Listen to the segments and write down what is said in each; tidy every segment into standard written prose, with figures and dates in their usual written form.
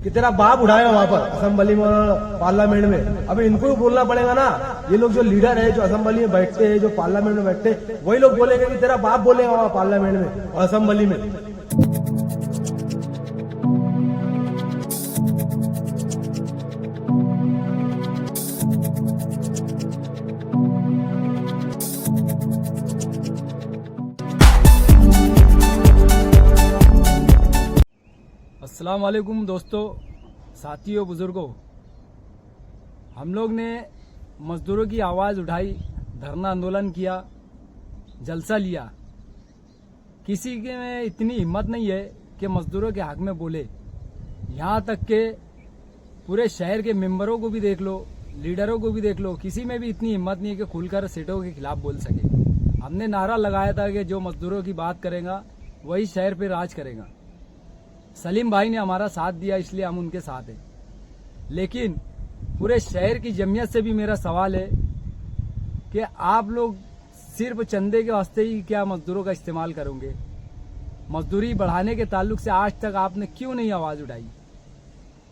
कि तेरा बाप उठाएगा वहां पर असेंबली में और पार्लियामेंट में। अभी इनको भी बोलना पड़ेगा ना। ये लोग जो लीडर है, जो असेंबली में बैठते हैं, जो पार्लियामेंट में बैठते हैं, वही लोग बोलेंगे कि तेरा बाप बोलेगा वहां पार्लियामेंट में और असेंबली में। अस्सलाम वालेकुम दोस्तों, साथियों, बुजुर्गों। हम लोग ने मजदूरों की आवाज़ उठाई, धरना आंदोलन किया, जलसा लिया। किसी के में इतनी हिम्मत नहीं है कि मजदूरों के हक में बोले। यहाँ तक के पूरे शहर के मेंबरों को भी देख लो, लीडरों को भी देख लो, किसी में भी इतनी हिम्मत नहीं है कि खुलकर सेठों के खिलाफ बोल सके। हमने नारा लगाया था कि जो मजदूरों की बात करेगा वही शहर पे राज करेगा। सलीम भाई ने हमारा साथ दिया, इसलिए हम उनके साथ हैं। लेकिन पूरे शहर की जमीयत से भी मेरा सवाल है कि आप लोग सिर्फ चंदे के वास्ते ही क्या मजदूरों का इस्तेमाल करोगे? मजदूरी बढ़ाने के ताल्लुक से आज तक आपने क्यों नहीं आवाज उठाई?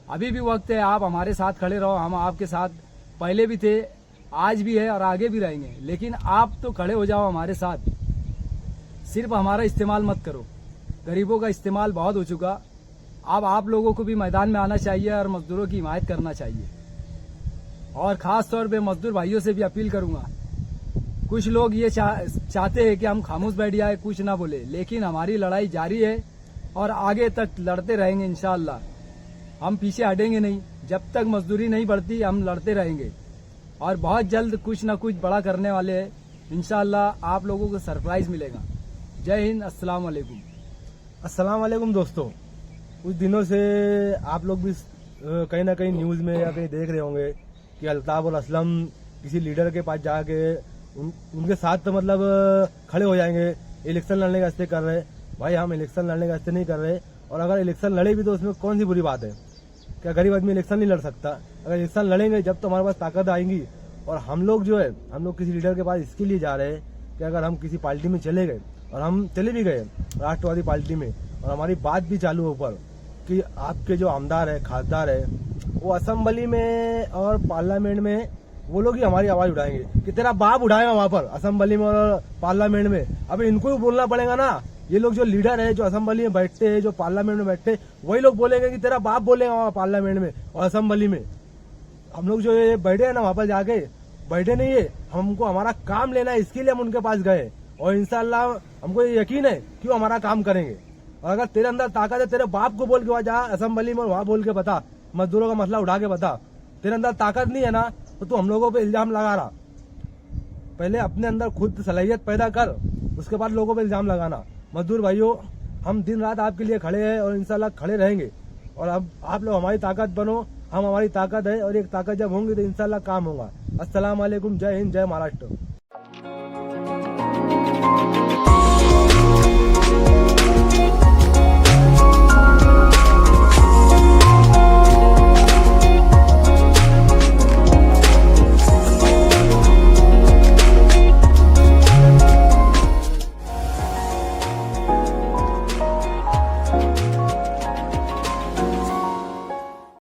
अभी भी वक्त है, आप हमारे साथ खड़े रहो। हम आपके साथ पहले भी थे, आज भी है और आगे भी रहेंगे। लेकिन आप तो खड़े हो जाओ हमारे साथ। सिर्फ हमारा इस्तेमाल मत करो। गरीबों का इस्तेमाल बहुत हो चुका। अब आप लोगों को भी मैदान में आना चाहिए और मजदूरों की हिमायत करना चाहिए। और खास तौर पे मजदूर भाइयों से भी अपील करूंगा। कुछ लोग ये चाहते हैं कि हम खामोश बैठ जाए, कुछ ना बोले, लेकिन हमारी लड़ाई जारी है और आगे तक लड़ते रहेंगे इंशाअल्लाह। हम पीछे हटेंगे नहीं। जब तक मजदूरी नहीं बढ़ती हम लड़ते रहेंगे और बहुत जल्द कुछ ना कुछ बड़ा करने वाले हैं इंशाअल्लाह। आप लोगों को सरप्राइज मिलेगा। जय हिंद, अस्सलाम वालेकुम। अस्सलाम वालेकुम दोस्तों। कुछ दिनों से आप लोग भी कहीं ना कहीं न्यूज में या कहीं देख रहे होंगे कि अल्ताफ और असलम किसी लीडर के पास जाके उनके साथ तो मतलब खड़े हो जाएंगे, इलेक्शन लड़ने के वास्ते कर रहे। भाई हम इलेक्शन लड़ने के वास्ते नहीं कर रहे। और अगर इलेक्शन लड़े भी तो उसमें कौन सी बुरी बात है? क्या गरीब आदमी इलेक्शन नहीं लड़ सकता? अगर इलेक्शन लड़ेंगे जब तो हमारे पास ताकत आएंगी। और हम लोग जो है, हम लोग किसी लीडर के पास इसके लिए जा रहे हैं कि अगर हम किसी पार्टी में चले गए, और हम चले भी गए राष्ट्रवादी पार्टी में, और हमारी बात भी चालू है ऊपर कि आपके जो आमदार है, खासदार है, वो असेंबली में और पार्लियामेंट में वो लोग ही हमारी आवाज उठाएंगे कि तेरा बाप उठाएगा वहां पर असेंबली में और पार्लियामेंट में। अभी इनको भी बोलना पड़ेगा ना। ये लोग जो लीडर है, जो असेंबली में बैठते हैं, जो पार्लियामेंट में बैठते हैं, वही लोग बोलेंगे कि तेरा बाप बोलेगा वहां पार्लियामेंट में और असेंबली में। हम लोग जो ये बैठे हैं ना, वहां पर जाके बैठे नहीं है, हमको हमारा काम लेना है, इसके लिए हम उनके पास गए। और इंशाअल्लाह हमको ये यकीन है कि वो हमारा काम करेंगे। और अगर तेरे अंदर ताकत है, तेरे बाप को बोल के वहां जा असेंबली में, वहां बोल के बता, मजदूरों का मसला उठा के बता। तेरे अंदर ताकत नहीं है ना, तो तू हम लोगों पे इल्जाम लगा रहा। पहले अपने अंदर खुद सलाहियत पैदा कर, उसके बाद लोगों पे इल्जाम लगाना। मजदूर भाइयों, हम दिन रात आपके लिए खड़े हैं और इंशाल्लाह खड़े रहेंगे। और अब आप लोग हमारी ताकत बनो, हम हमारी ताकत है, और एक ताकत जब होंगी तो इंशाल्लाह काम होगा। अस्सलाम वालेकुम। जय हिंद, जय महाराष्ट्र।